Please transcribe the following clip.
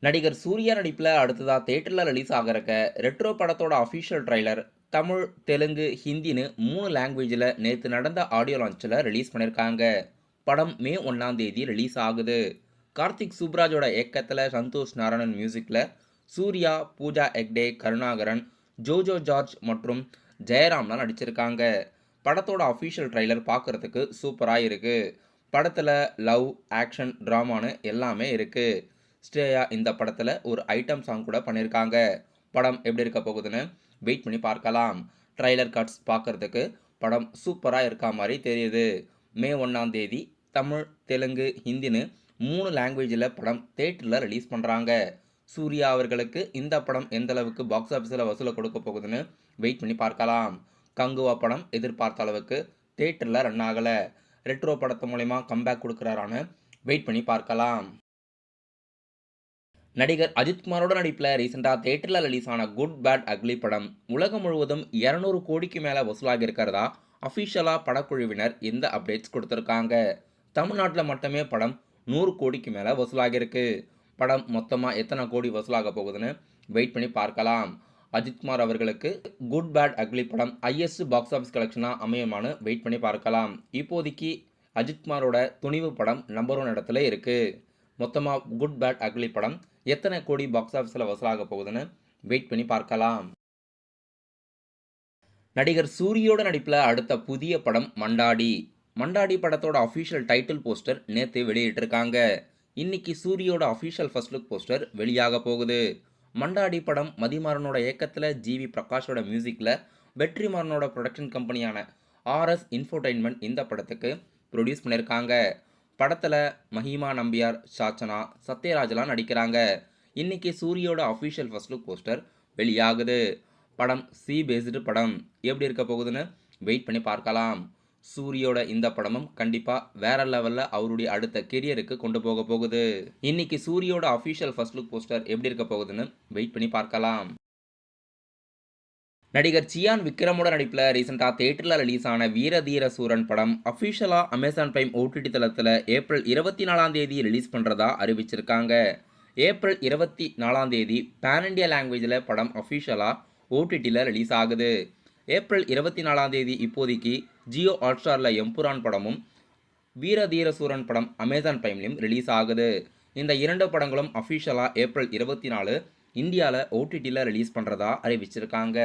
நடிகர் சூர்யா நடிப்பில் அடுத்ததா தியேட்டரில் ரிலீஸ் ஆகிறக்க ரெட்ரோ படத்தோட அஃபிஷியல் ட்ரைலர் தமிழ், தெலுங்கு, ஹிந்தின்னு 3 லாங்குவேஜில் நேற்று நடந்த ஆடியோ லான்ச்சில் ரிலீஸ் பண்ணியிருக்காங்க. படம் மே 1ஆம் தேதி ரிலீஸ் ஆகுது. கார்த்திக் சுப்ராஜோட இயக்கத்தில் சந்தோஷ் நாராயணன் மியூசிக்கில் சூர்யா, பூஜா ஹெக்டே, கருணாகரன், ஜோஜோ ஜார்ஜ் மற்றும் ஜெயராம்லாம் நடிச்சிருக்காங்க. படத்தோட அஃபிஷியல் ட்ரைலர் பார்க்குறதுக்கு சூப்பராக இருக்குது. படத்தில் லவ், ஆக்ஷன், ட்ராமான்னு எல்லாமே இருக்குது. ஸ்ரேயா இந்த படத்தில் ஒரு ஐட்டம் சாங் கூட பண்ணியிருக்காங்க. படம் எப்படி இருக்க போகுதுன்னு வெயிட் பண்ணி பார்க்கலாம். ட்ரைலர் கட்ஸ் பார்க்குறதுக்கு படம் சூப்பராக இருக்க மாதிரி தெரியுது. மே 1ஆம் தேதி தமிழ், தெலுங்கு, ஹிந்தின்னு 3 லாங்குவேஜில் படம் தேட்டரில் ரிலீஸ் பண்ணுறாங்க. சூர்யா அவர்களுக்கு இந்த படம் எந்த அளவுக்கு பாக்ஸ் ஆஃபீஸில் வசூலை கொடுக்க போகுதுன்னு வெயிட் பண்ணி பார்க்கலாம். கங்குவா படம் எதிர்பார்த்த அளவுக்கு தேட்டரில் ரன் ஆகலை. ரெட்ரோ படத்து மூலயமா கம்பேக் கொடுக்குறாரான்னு வெயிட் பண்ணி பார்க்கலாம். நடிகர் அஜித்குமாரோட நடிப்பில் ரீசெண்டாக தேட்டரில் ரிலீஸ் ஆன குட் பேட் அக்லி படம் உலகம் முழுவதும் 200 கோடிக்கு மேலே வசூலாகி இருக்கிறதா அஃபிஷியலாக படக்குழுவினர் இந்த அப்டேட்ஸ் கொடுத்துருக்காங்க. தமிழ்நாட்டில் மட்டுமே படம் 100 கோடிக்கு மேலே வசூலாகிருக்கு. படம் மொத்தமாக எத்தனை கோடி வசூலாக போகுதுன்னு வெயிட் பண்ணி பார்க்கலாம். அஜித்குமார் அவர்களுக்கு குட் பேட் அக்லி படம் ஹையஸ்ட் பாக்ஸ் ஆஃபீஸ் கலெக்ஷனாக அமையுமான்னு வெயிட் பண்ணி பார்க்கலாம். இப்போதைக்கு அஜித்குமாரோட துணிவு படம் நம்பர் 1 இடத்துல இருக்குது. மொத்தமாக குட் பேட் அக்லி படம் எத்தனை கோடி பாக்ஸ் ஆஃபீஸில் வசூலாக போகுதுன்னு வெயிட் பண்ணி பார்க்கலாம். நடிகர் சூரியோட நடிப்பில் அடுத்த புதிய படம் மண்டாடி. மண்டாடி படத்தோட அஃபிஷியல் டைட்டில் போஸ்டர் நேற்று வெளியிட்டிருக்காங்க. இன்னைக்கு சூரியோட அஃபிஷியல் ஃபர்ஸ்ட் லுக் போஸ்டர் வெளியாக போகுது. மண்டாடி படம் மதிமாறனோட இயக்கத்தில் ஜிவி பிரகாஷோட மியூசிக்கில் வெற்றிமாறனோட ப்ரொடக்ஷன் கம்பெனியான ஆர்எஸ் இன்ஃபோடைன்மெண்ட் இந்த படத்துக்கு ப்ரொடியூஸ் பண்ணியிருக்காங்க. படத்தில் மஹிமா நம்பியார், சாச்சனா, சத்யராஜ்லாம் நடிக்கிறாங்க. இன்னைக்கு சூரியோட அஃபிஷியல் ஃபர்ஸ்ட் லுக் போஸ்டர் வெளியாகுது. படம் சி பேஸ்டு படம் எப்படி இருக்க போகுதுன்னு வெயிட் பண்ணி பார்க்கலாம். சூரியோட இந்த படமும் கண்டிப்பாக வேற லெவலில் அவருடைய அடுத்த கெரியருக்கு கொண்டு போக போகுது. இன்னைக்கு சூரியோட அஃபிஷியல் ஃபர்ஸ்ட் லுக் போஸ்டர் எப்படி இருக்க போகுதுன்னு வெயிட் பண்ணி பார்க்கலாம். நடிகர் சியான் விக்ரமோட நடிப்பில் ரீசெண்டாக தேட்டரில் ரிலீஸ் ஆன வீர தீர சூரன் படம் அஃபிஷியலாக அமேசான் பிரைம் ஓடிடி தளத்தில் ஏப்ரல் 24ஆம் தேதி ரிலீஸ் பண்ணுறதா அறிவிச்சிருக்காங்க. ஏப்ரல் 24ஆம் தேதி பேன் இண்டியா லாங்குவேஜில் படம் அஃபிஷியலாக ஓடிடியில் ரிலீஸ் ஆகுது. ஏப்ரல் 24ஆம் தேதி இப்போதைக்கு ஜியோ ஹாட்ஸ்டாரில் எம்புரான் படமும் வீர தீர சூரன் படம் அமேசான் பிரைம்லையும் ரிலீஸ் ஆகுது. இந்த 2 படங்களும் அஃபிஷியலாக ஏப்ரல் 24 இந்தியாவில் ஓடிடியில் ரிலீஸ் பண்ணுறதா அறிவிச்சிருக்காங்க.